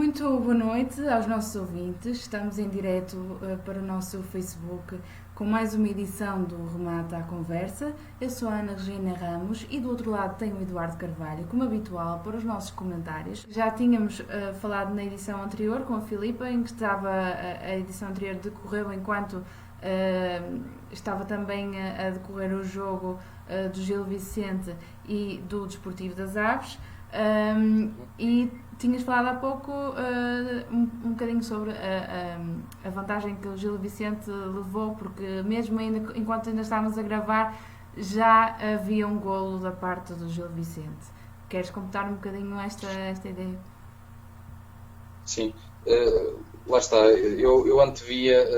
Muito boa noite aos nossos ouvintes. Estamos em direto para o nosso Facebook com mais uma edição do Remata à Conversa. Eu sou a Ana Regina Ramos e do outro lado tenho o Eduardo Carvalho, como habitual, para os nossos comentários. Já tínhamos falado na edição anterior com a Filipa, em que a edição anterior decorreu enquanto estava também a decorrer o jogo do Gil Vicente e do Desportivo das Aves. E tinhas falado há pouco um bocadinho sobre a vantagem que o Gil Vicente levou, porque mesmo ainda, enquanto ainda estávamos a gravar, já havia um golo da parte do Gil Vicente. Queres completar um bocadinho esta ideia? Sim, lá está. Eu antevia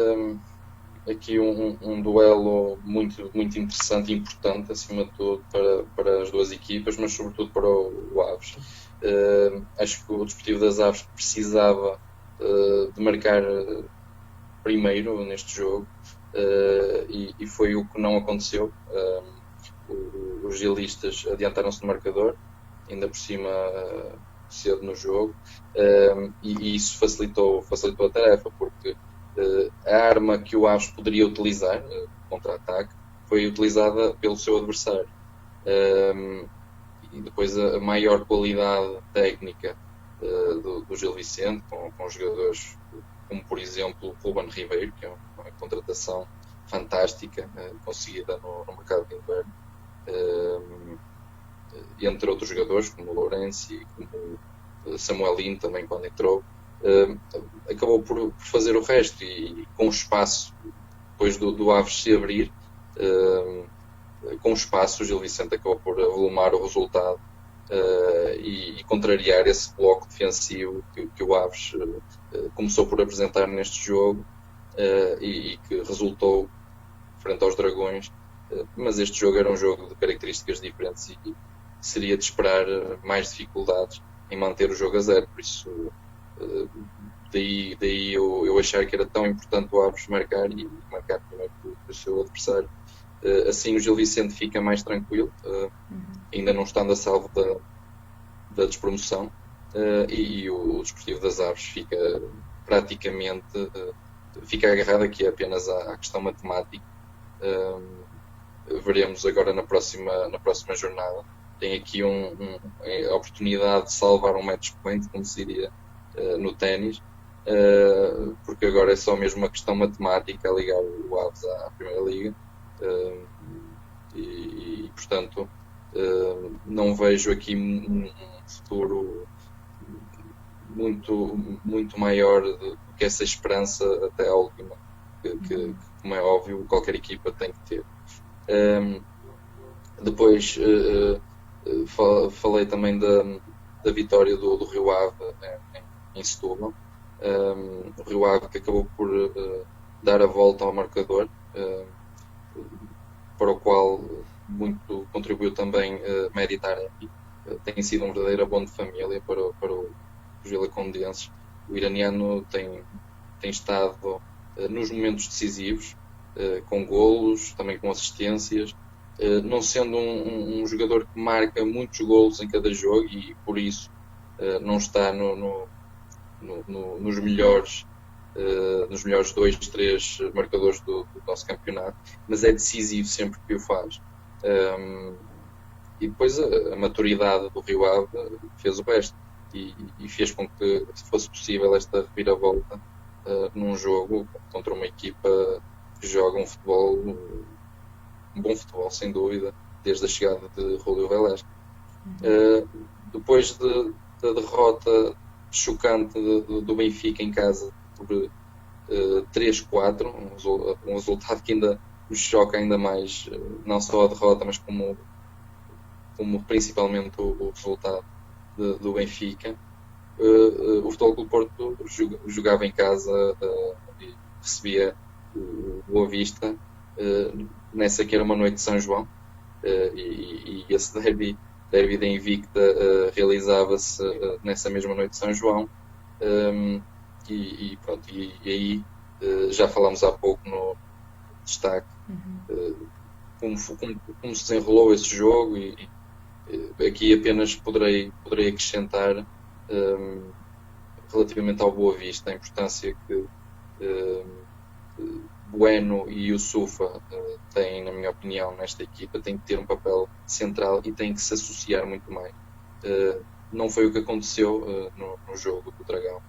aqui um duelo muito interessante e importante, acima de tudo, para as duas equipas, mas sobretudo para o Aves. Acho que o Desportivo das Aves precisava de marcar primeiro neste jogo e foi o que não aconteceu. Os gilistas adiantaram-se no marcador, ainda por cima cedo no jogo, e isso facilitou a tarefa, porque a arma que o Aves poderia utilizar contra-ataque foi utilizada pelo seu adversário. E depois a maior qualidade técnica do Gil Vicente, com jogadores como, por exemplo, o Ruben Ribeiro, que é uma contratação fantástica, conseguida no mercado de inverno, entre outros jogadores, como o Lourenço e como o Samuelino também, quando entrou, acabou por fazer o resto, e com espaço, depois do Aves se abrir, com espaço, o Gil Vicente acabou por avolumar o resultado e contrariar esse bloco defensivo que o Aves começou por apresentar neste jogo e que resultou frente aos Dragões. Mas este jogo era um jogo de características diferentes e seria de esperar mais dificuldades em manter o jogo a zero. Por isso, daí eu achar que era tão importante o Aves marcar e marcar primeiro que o seu adversário. Assim o Gil Vicente fica mais tranquilo, ainda não estando a salvo da despromoção, e o Desportivo das Aves fica praticamente fica agarrado aqui apenas à questão matemática. Veremos agora na próxima jornada. Tem aqui a oportunidade de salvar um match point, como se diria no ténis, porque agora é só mesmo uma questão matemática a ligar o Aves à Primeira Liga. E portanto não vejo aqui um futuro muito maior do que essa esperança até à última, que como é óbvio qualquer equipa tem que ter. Depois falei também da vitória do Rio Ave em Setúbal. O Rio Ave que acabou por dar a volta ao marcador, para o qual muito contribuiu também Mehdi Taremi. Tem sido um verdadeiro abono de família para os vilacondenses. O iraniano tem estado nos momentos decisivos, com golos, também com assistências, não sendo um jogador que marca muitos golos em cada jogo e por isso não está nos melhores 2, 3 marcadores do nosso campeonato, mas é decisivo sempre que o faz. E depois a maturidade do Rio Ave fez o resto e fez com que fosse possível esta reviravolta num jogo contra uma equipa que joga um bom futebol, sem dúvida, desde a chegada de Julio Velasco. Depois da derrota chocante do Benfica em casa por 3-4, um resultado que ainda nos choca ainda mais, não só a derrota, mas como principalmente o resultado do Benfica. O Futebol Clube Porto jogava em casa e recebia o Boa Vista nessa que era uma noite de São João, e esse derby da Invicta realizava-se nessa mesma noite de São João, pronto, e aí já falámos há pouco no destaque como se desenrolou esse jogo, e aqui apenas poderei acrescentar relativamente ao Boa Vista, a importância que Bueno e Youssoufa têm, na minha opinião, nesta equipa, têm que ter um papel central e têm que se associar muito mais. Não foi o que aconteceu no jogo do Dragão.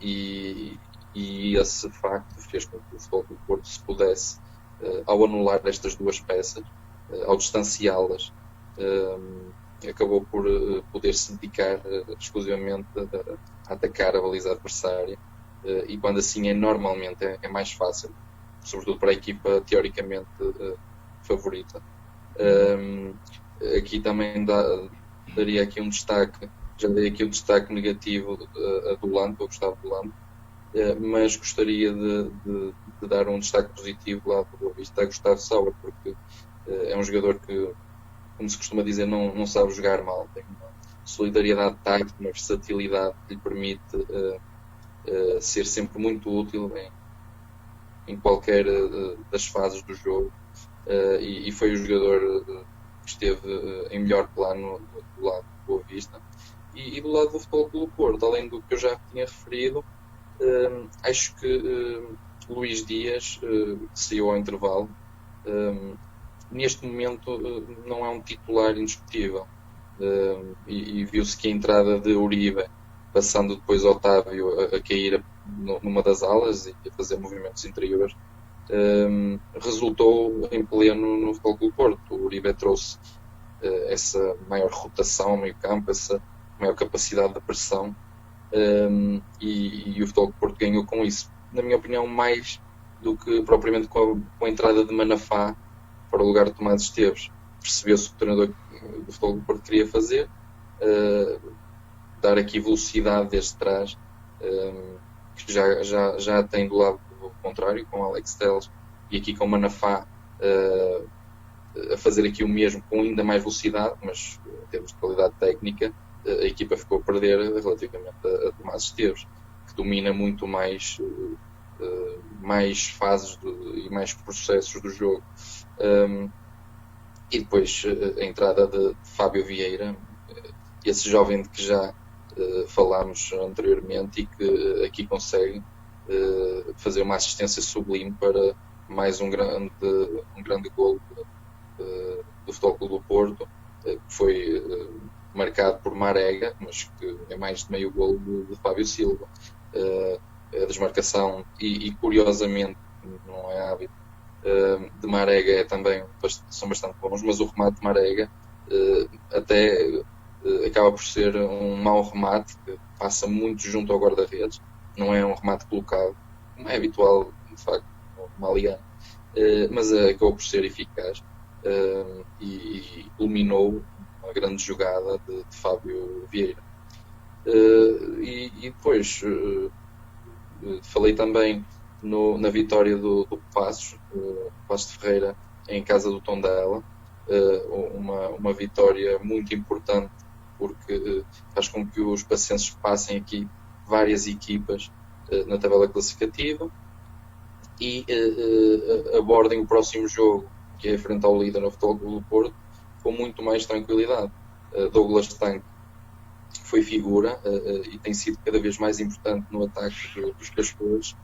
E esse facto fez com que o Futebol Clube do Porto se pudesse, ao anular estas duas peças, ao distanciá-las, acabou por poder se dedicar exclusivamente a atacar a baliza adversária, e quando assim normalmente é mais fácil, sobretudo para a equipa teoricamente favorita. Aqui também daria aqui um destaque, já dei aqui um destaque negativo a Dulan, ao Gustavo Dulan, mas gostaria de dar um destaque positivo lá do Boa Vista a Gustavo Sauer, porque é um jogador que, como se costuma dizer, não sabe jogar mal, tem uma solidariedade tática, uma versatilidade que lhe permite ser sempre muito útil em qualquer das fases do jogo, e foi o jogador que esteve em melhor plano do lado do Boa Vista. E do lado do Futebol Clube do Porto, além do que eu já tinha referido, acho que Luís Dias, que saiu ao intervalo, neste momento não é um titular indiscutível, e viu-se que a entrada de Uribe, passando depois Otávio a cair numa das alas e a fazer movimentos interiores, resultou em pleno no Futebol Clube do Porto. O Uribe trouxe essa maior rotação ao meio campo, essa maior capacidade de pressão, e o Futebol Clube do Porto ganhou com isso. Na minha opinião, mais do que propriamente com a entrada de Manafá para o lugar de Tomás Esteves. Percebeu-se o que o treinador do Futebol Clube do Porto queria fazer, dar aqui velocidade desde trás, que já tem do lado contrário, com Alex Telles, e aqui com Manafá a fazer aqui o mesmo com ainda mais velocidade, mas em termos de qualidade técnica a equipa ficou a perder relativamente a Tomás Esteves, que domina muito mais fases e mais processos do jogo. E depois a entrada de Fábio Vieira, esse jovem de que já falámos anteriormente e que aqui consegue fazer uma assistência sublime para mais um grande golo do Futebol Clube do Porto, que foi marcado por Marega, mas que é mais de meio golo de Fábio Silva. A desmarcação e curiosamente, não é hábito, de Marega são bastante bons, mas o remate de Marega até acaba por ser um mau remate, que passa muito junto ao guarda-redes, não é um remate colocado, como é habitual, de facto, no Maliano, mas acabou por ser eficaz, e culminou uma grande jogada de Fábio Vieira. E depois falei também na vitória do Passos de Ferreira em casa do Tondela, uma vitória muito importante, porque faz com que os pacenses passem aqui várias equipas na tabela classificativa e abordem o próximo jogo, que é frente ao líder no Futebol Clube do Porto, com muito mais tranquilidade. Douglas Tanque foi figura e tem sido cada vez mais importante no ataque dos Cascões,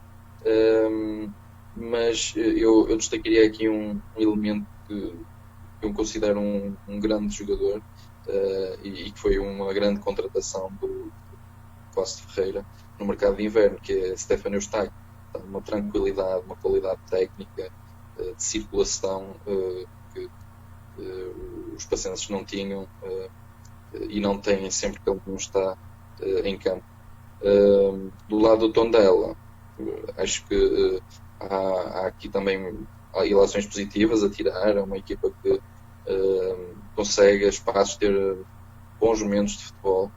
mas eu destacaria aqui um elemento que eu considero um grande jogador, e que foi uma grande contratação do Passos de Ferreira no mercado de inverno, que é Stefano Eustáquio. Uma tranquilidade, uma qualidade técnica de circulação que os pacientes não tinham e não têm sempre que ele não está em campo. Do lado do Tondela, acho que há aqui também ilações positivas a tirar. É uma equipa que consegue a espaços ter bons momentos de futebol,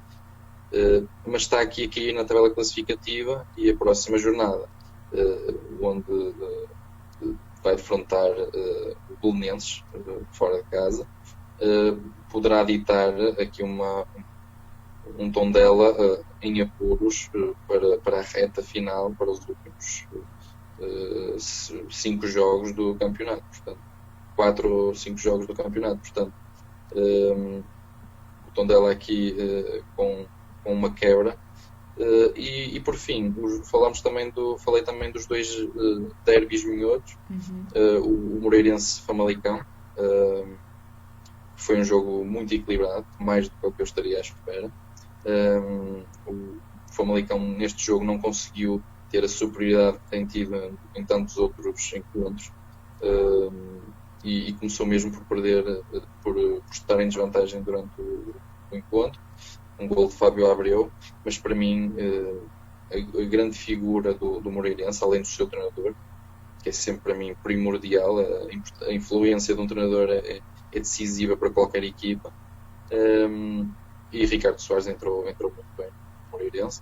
mas está aqui a cair na tabela classificativa, e a próxima jornada, onde vai defrontar o Belenenses fora de casa, poderá ditar aqui um Tondela em apuros para a reta final, para os últimos 5 jogos do campeonato, portanto 4 ou 5 jogos do campeonato, portanto o Tondela aqui com uma quebra E por fim, falei também dos dois derbys minhotos, Uhum. o Moreirense-Famalicão. Foi um jogo muito equilibrado, mais do que o que eu estaria à espera. O Famalicão neste jogo não conseguiu ter a superioridade que tem tido em tantos outros encontros, e começou mesmo por perder, por estar em desvantagem durante o encontro. Um gol de Fábio Abreu, mas para mim a grande figura do Moreirense, além do seu treinador, que é sempre para mim primordial, a influência de um treinador é decisiva para qualquer equipa. E Ricardo Soares entrou muito bem no Moreirense.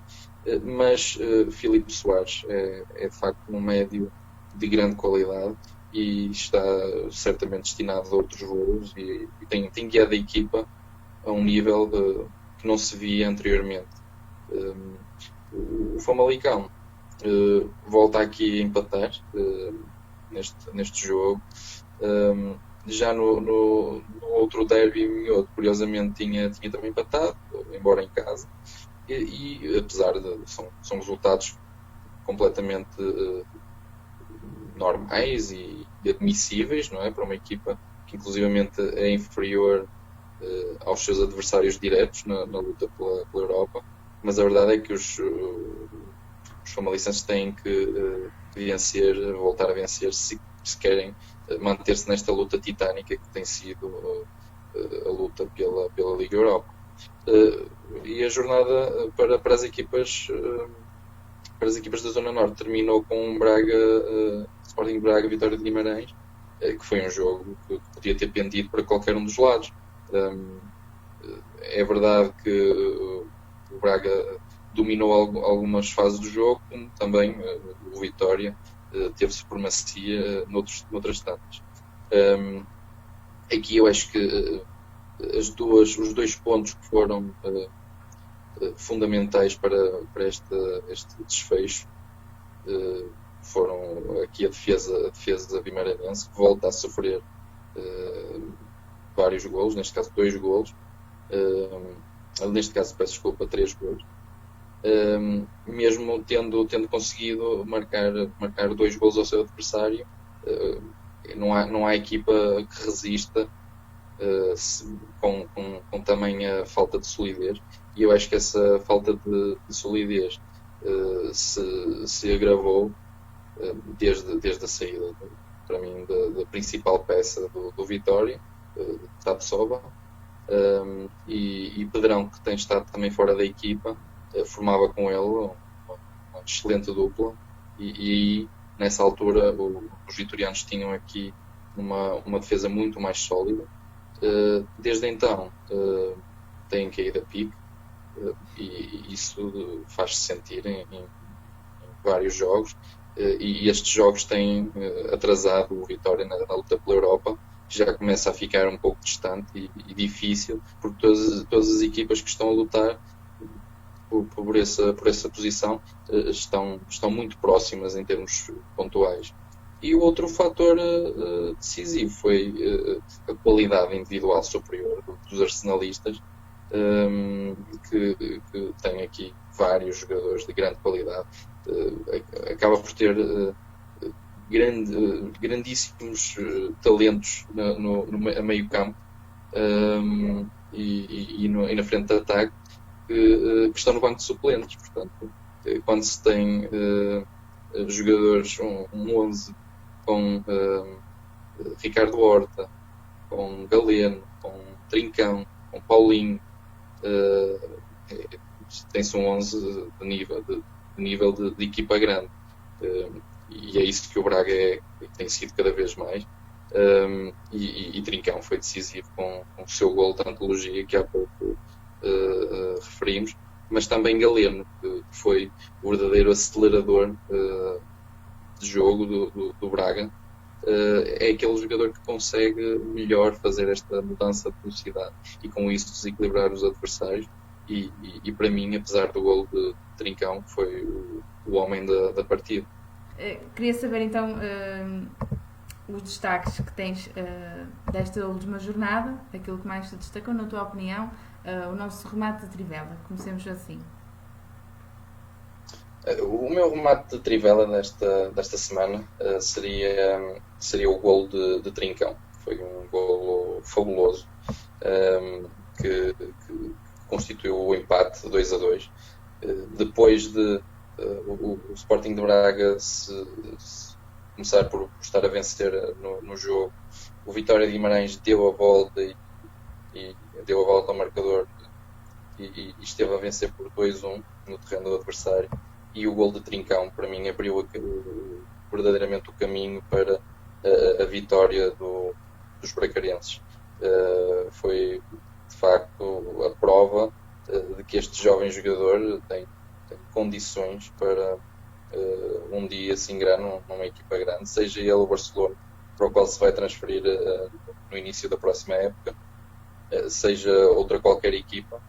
Mas Filipe Soares é de facto um médio de grande qualidade e está certamente destinado a outros voos e tem guiado a equipa a um nível que não se via anteriormente. O Famalicão volta aqui a empatar neste jogo. Já no outro derby minhoto, curiosamente, tinha também empatado, embora em casa. Apesar de são resultados completamente normais e admissíveis, não é? Para uma equipa que inclusivamente é inferior aos seus adversários diretos na luta pela Europa, mas a verdade é que os famalicenses têm que vencer, voltar a vencer se querem manter-se nesta luta titânica que tem sido a luta pela Liga Europa. E a jornada para as equipas da Zona Norte terminou com Sporting Braga, Vitória de Guimarães, que foi um jogo que podia ter pendido para qualquer um dos lados. É verdade que o Braga dominou algumas fases do jogo, como também o Vitória teve supremacia noutras tantas. Aqui eu acho que os dois pontos que foram fundamentais para este desfecho foram aqui a defesa vimaranense, que volta a sofrer vários golos, neste caso 2 golos, neste caso peço desculpa, 3 golos, mesmo tendo conseguido marcar 2 golos ao seu adversário. Não há equipa que resista com tamanha falta de solidez, e eu acho que essa falta de solidez se agravou desde a saída, para mim, da principal peça do Vitória, Tapsoba, e Pedrão, que tem estado também fora da equipa, formava com ele uma excelente dupla, e aí, nessa altura, os vitorianos tinham aqui uma defesa muito mais sólida. Desde então têm caído a pique, e isso faz-se sentir em vários jogos, e estes jogos têm atrasado o Vitória na luta pela Europa, que já começa a ficar um pouco distante e difícil, porque todas as equipas que estão a lutar por essa posição estão muito próximas em termos pontuais. E o outro fator decisivo foi a qualidade individual superior dos arsenalistas, que tem aqui vários jogadores de grande qualidade. Acaba por ter grandíssimos talentos a meio campo, e na frente de ataque, que estão no banco de suplentes. Portanto, quando se tem jogadores, um 11 com Ricardo Horta, com Galeno, com Trincão, com Paulinho, tem-se um 11 de nível de equipa grande, e é isso que o Braga tem sido cada vez mais. E Trincão foi decisivo com o seu gol de antologia que há pouco referimos, mas também Galeno, que foi o verdadeiro acelerador de jogo do Braga. É aquele jogador que consegue melhor fazer esta mudança de velocidade e com isso desequilibrar os adversários, e para mim, apesar do golo de Trincão, foi o homem da partida. Queria saber então os destaques que tens desta última jornada, aquilo que mais te destacou, na tua opinião, o nosso remate de Trivela. Comecemos assim. O meu remate de trivela desta semana seria o golo de Trincão. Foi um golo fabuloso, que constituiu o empate 2-2. Depois de o Sporting de Braga se começar por estar a vencer no jogo, o Vitória de Guimarães deu a volta e deu a volta ao marcador e esteve a vencer por 2-1 no terreno do adversário. E o gol de Trincão, para mim, abriu verdadeiramente o caminho para a vitória dos bracarenses. Foi, de facto, a prova de que este jovem jogador tem condições para um dia se ingrar numa equipa grande, seja ele o Barcelona, para o qual se vai transferir no início da próxima época, seja outra qualquer equipa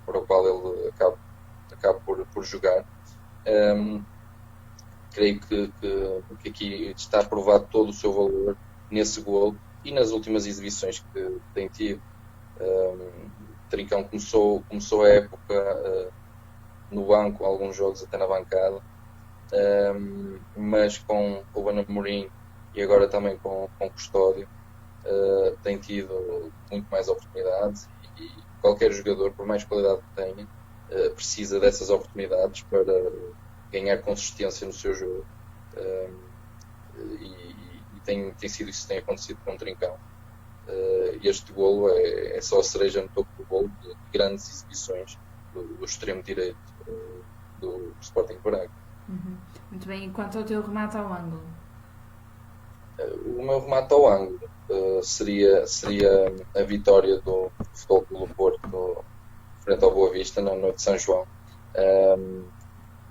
para o qual ele acaba por jogar. Creio que aqui está aprovado todo o seu valor nesse golo e nas últimas exibições que tem tido. Trincão começou a época no banco, alguns jogos até na bancada, mas com o Ruben Amorim e agora também com Custódio, tem tido muito mais oportunidades e qualquer jogador, por mais qualidade que tenha, precisa dessas oportunidades para ganhar consistência no seu jogo, e tem sido isso que tem acontecido com o Trincão. Este golo é só a cereja no topo do bolo de grandes exibições do extremo direito do Sporting de Braga. Muito bem, e quanto ao teu remate ao ângulo? O meu remate ao ângulo seria a vitória do Futebol Clube do Porto frente ao Boa Vista na noite de São João,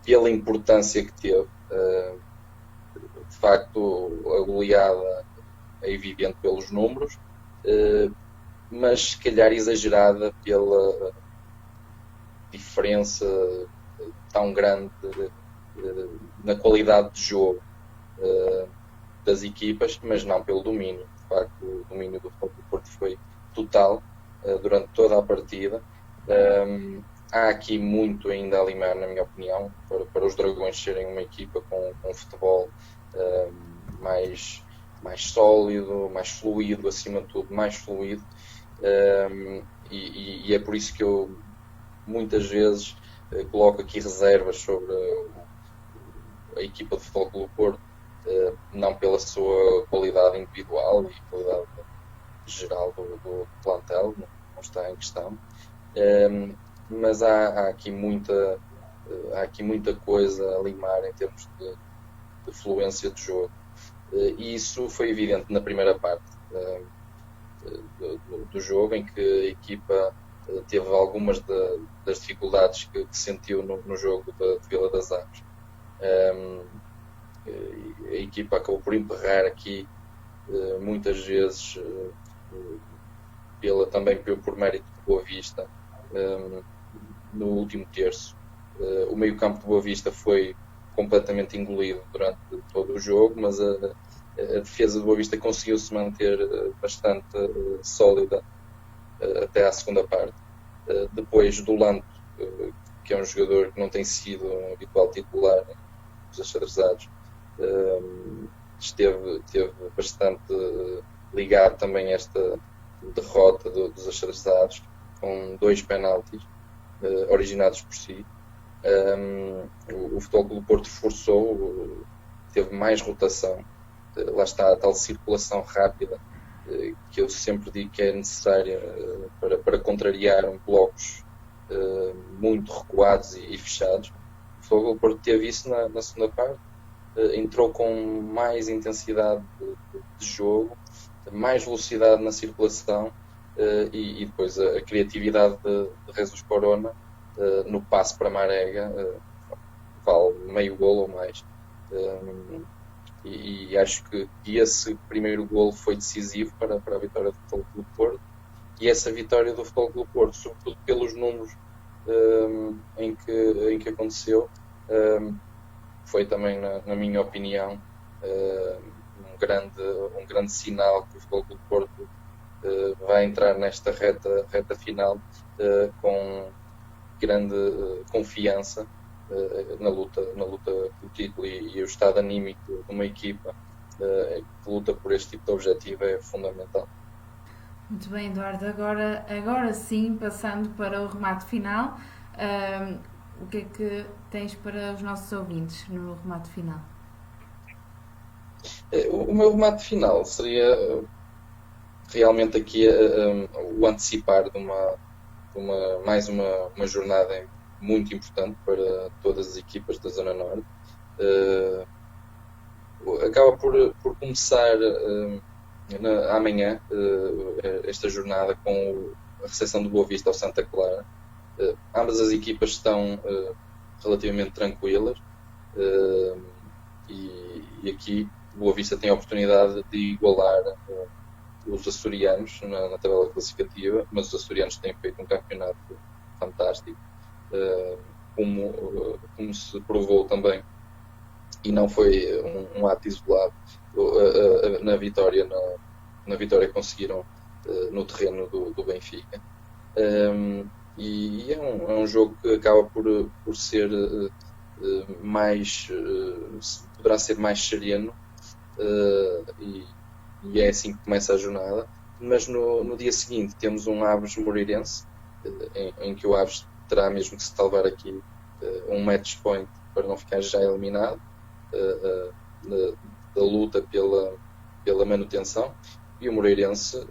pela importância que teve. De facto, a goleada é evidente pelos números, mas se calhar exagerada pela diferença tão grande na qualidade de jogo das equipas, mas não pelo domínio. De facto, o domínio do Futebol do Porto foi total durante toda a partida. Há aqui muito ainda a limar, na minha opinião, para os Dragões serem uma equipa com um futebol mais sólido, mais fluido, acima de tudo, mais fluido. E é por isso que eu muitas vezes coloco aqui reservas sobre a equipa de Futebol Clube do Porto, não pela sua qualidade individual e qualidade geral do plantel, não está em questão, mas há aqui muita coisa a limar em termos de fluência de jogo, e isso foi evidente na primeira parte do jogo, em que a equipa teve algumas das dificuldades que sentiu no jogo de Vila das Aves. A equipa acabou por emperrar aqui muitas vezes também por mérito de Boa Vista no último terço. O meio-campo de Boa Vista foi completamente engolido durante todo o jogo, mas a defesa de Boa Vista conseguiu-se manter bastante sólida até à segunda parte. Depois do Lanto, que é um jogador que não tem sido um habitual titular dos achadrezados, esteve bastante ligado também a esta derrota dos achadrezados, com 2 penaltis originados por si. O Futebol Clube do Porto forçou, teve mais rotação, lá está a tal circulação rápida que eu sempre digo que é necessária para contrariar blocos muito recuados e fechados. O Futebol Clube do Porto teve isso na segunda parte, entrou com mais intensidade de jogo, mais velocidade na circulação, e depois a criatividade de Jesus Corona no passe para Marega vale meio golo ou mais. E acho que esse primeiro golo foi decisivo para a vitória do Futebol Clube do Porto, e essa vitória do Futebol Clube do Porto, sobretudo pelos números em que aconteceu, foi também, na minha opinião, um grande sinal que o Futebol Clube do Porto vai entrar nesta reta final com grande confiança na luta pelo título e o estado anímico de uma equipa que luta por este tipo de objetivo é fundamental. Muito bem, Eduardo. Agora sim, passando para o remate final, o que é que tens para os nossos ouvintes no remate final? O meu remate final seria realmente aqui o antecipar mais uma jornada muito importante para todas as equipas da Zona Norte. Eh, Acaba por começar amanhã esta jornada com a recepção do Boa Vista ao Santa Clara. Ambas as equipas estão relativamente tranquilas eh, e aqui o Boa Vista tem a oportunidade de igualar os açorianos na tabela classificativa, mas os açorianos têm feito um campeonato fantástico, como se provou também, e não foi um ato isolado na vitória que conseguiram no terreno do Benfica. E é um jogo que acaba por ser poderá ser mais sereno, e é assim que começa a jornada. Mas no dia seguinte temos um Aves Moreirense, em que o Aves terá mesmo que se salvar aqui um match point para não ficar já eliminado da luta pela manutenção, e o Moreirense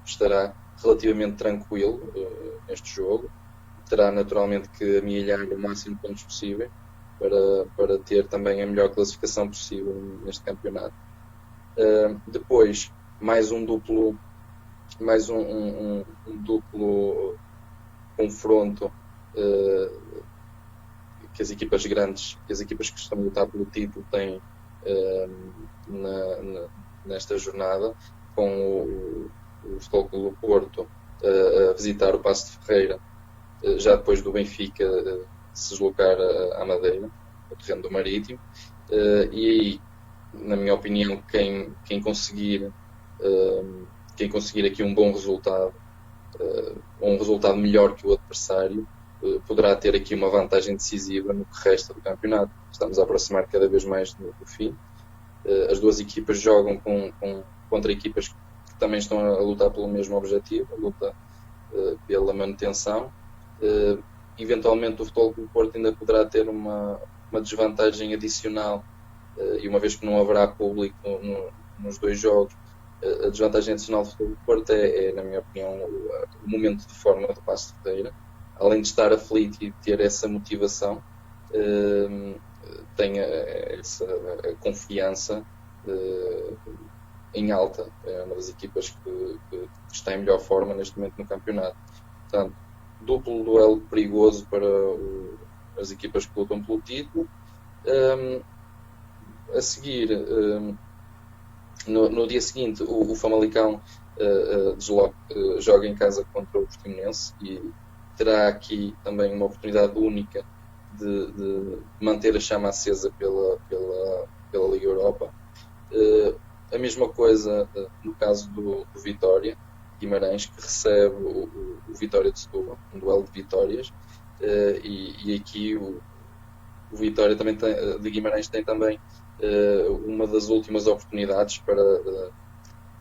estará relativamente tranquilo neste jogo. Terá naturalmente que amealhar o máximo de pontos possível para ter também a melhor classificação possível neste campeonato. Depois, mais um duplo confronto que as equipas grandes, que as equipas que estão a lutar pelo título têm nesta jornada, com o Futebol Clube do Porto a visitar o Paço de Ferreira, já depois do Benfica se deslocar à Madeira, ao terreno do Marítimo, e aí, na minha opinião, quem conseguir aqui um bom resultado, ou um resultado melhor que o adversário, poderá ter aqui uma vantagem decisiva no que resta do campeonato. Estamos a aproximar cada vez mais do fim. As duas equipas jogam contra equipas que também estão a lutar pelo mesmo objetivo, a luta pela manutenção. Eventualmente o Futebol Clube do Porto ainda poderá ter uma desvantagem adicional, e uma vez que não haverá público nos dois jogos, a desvantagem adicional do Futebol Clube do Porto é, na minha opinião, o momento de forma do Paço de Ferreira. Além de estar aflito e ter essa motivação, tem a confiança em alta. É uma das equipas que está em melhor forma neste momento no campeonato. Portanto, duplo duelo perigoso para as equipas que lutam pelo título. A seguir, no dia seguinte, o Famalicão joga em casa contra o Portimonense e terá aqui também uma oportunidade única de manter a chama acesa pela Liga Europa. A mesma coisa no caso do Vitória Guimarães, que recebe o Vitória de Setúbal, um duelo de vitórias, e aqui o Vitória também de Guimarães tem também uma das últimas oportunidades para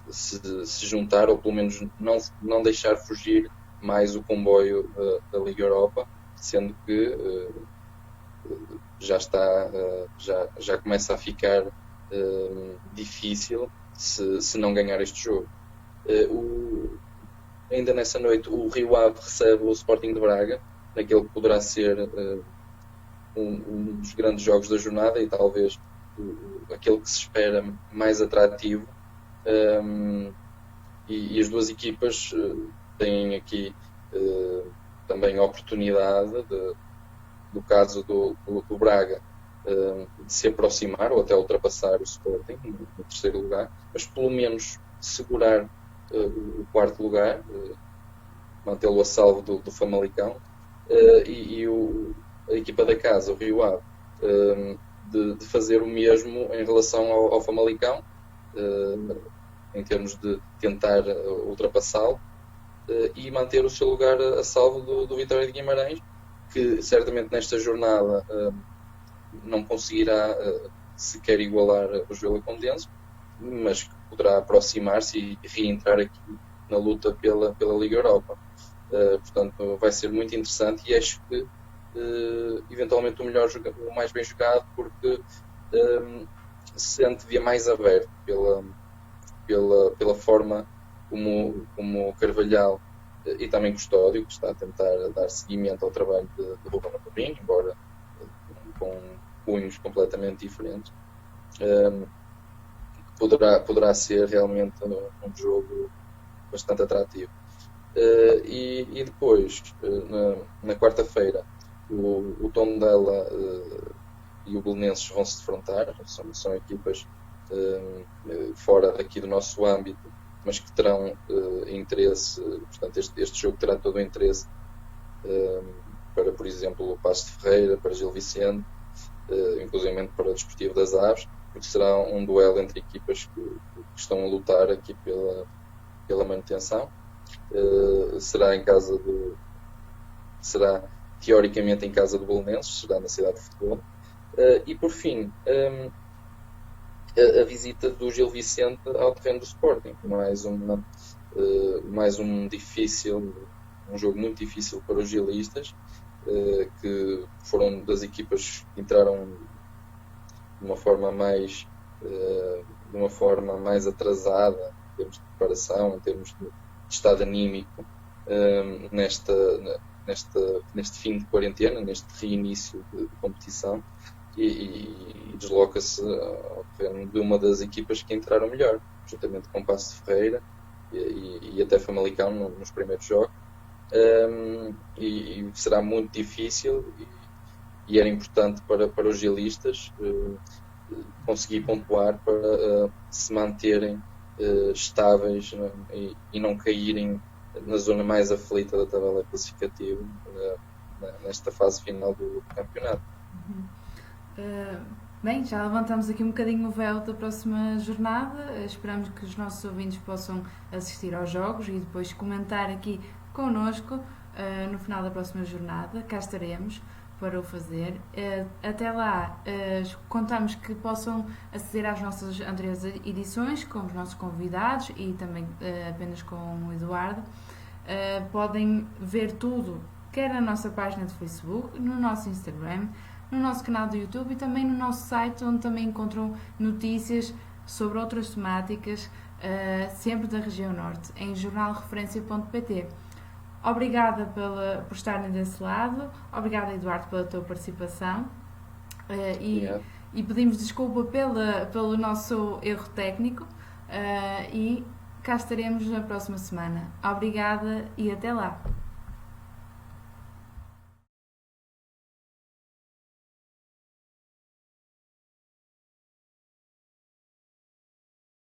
se juntar, ou pelo menos não deixar fugir mais o comboio da Liga Europa, sendo que já começa a ficar difícil se não ganhar este jogo. Ainda nessa noite o Rio Ave recebe o Sporting de Braga, naquele que poderá ser um dos grandes jogos da jornada e talvez aquele que se espera mais atrativo, e as duas equipas têm aqui também a oportunidade no caso do Braga de se aproximar ou até ultrapassar o Sporting no terceiro lugar, mas pelo menos segurar o quarto lugar, mantê-lo a salvo do Famalicão, e a equipa da casa, o Rio Ave, de fazer o mesmo em relação ao Famalicão, em termos de tentar ultrapassá-lo e manter o seu lugar a salvo do Vitória de Guimarães, que certamente nesta jornada não conseguirá sequer igualar o Vila Condense, mas que poderá aproximar-se e reentrar aqui na luta pela Liga Europa. Portanto, vai ser muito interessante e acho que eventualmente o mais bem jogado, porque se antevia mais aberto pela forma como o Carvalhal e também Custódio, que está a tentar dar seguimento ao trabalho de Ruben Amorim, embora com cunhos completamente diferentes, poderá ser realmente um jogo bastante atrativo. E depois, na quarta-feira, o Tondela e o Belenenses vão se defrontar. São equipas fora aqui do nosso âmbito, mas que terão interesse. Portanto, este jogo terá todo o interesse para, por exemplo, o Paços de Ferreira, para Gil Vicente, inclusive para o Desportivo das Aves, porque será um duelo entre equipas que estão a lutar aqui pela manutenção. Será teoricamente em casa do Belenenses, será na cidade de Futebol. E por fim, a visita do Gil Vicente ao terreno do Sporting, mais um jogo muito difícil para os gilistas, que foram das equipas que entraram de uma forma mais atrasada em termos de preparação, em termos de estado anímico, neste fim de quarentena, neste reinício de competição, e desloca-se ao terreno de uma das equipas que entraram melhor, juntamente com o Paços de Ferreira e até Famalicão nos primeiros jogos, e será muito difícil e era importante para os gilistas conseguir pontuar para se manterem estáveis, e não caírem na zona mais aflita da tabela classificativa nesta fase final do campeonato. Bem, já levantamos aqui um bocadinho o véu da próxima jornada. Esperamos que os nossos ouvintes possam assistir aos jogos e depois comentar aqui connosco no final da próxima jornada. Cá estaremos para o fazer. Até lá, contamos que possam aceder às nossas anteriores edições com os nossos convidados e também apenas com o Eduardo. Podem ver tudo, quer na nossa página de Facebook, no nosso Instagram, no nosso canal do YouTube e também no nosso site, onde também encontram notícias sobre outras temáticas, sempre da região norte, em jornalreferência.pt. Obrigada por estarem desse lado. Obrigada, Eduardo, pela tua participação. E pedimos desculpa pelo nosso erro técnico. E cá estaremos na próxima semana. Obrigada e até lá.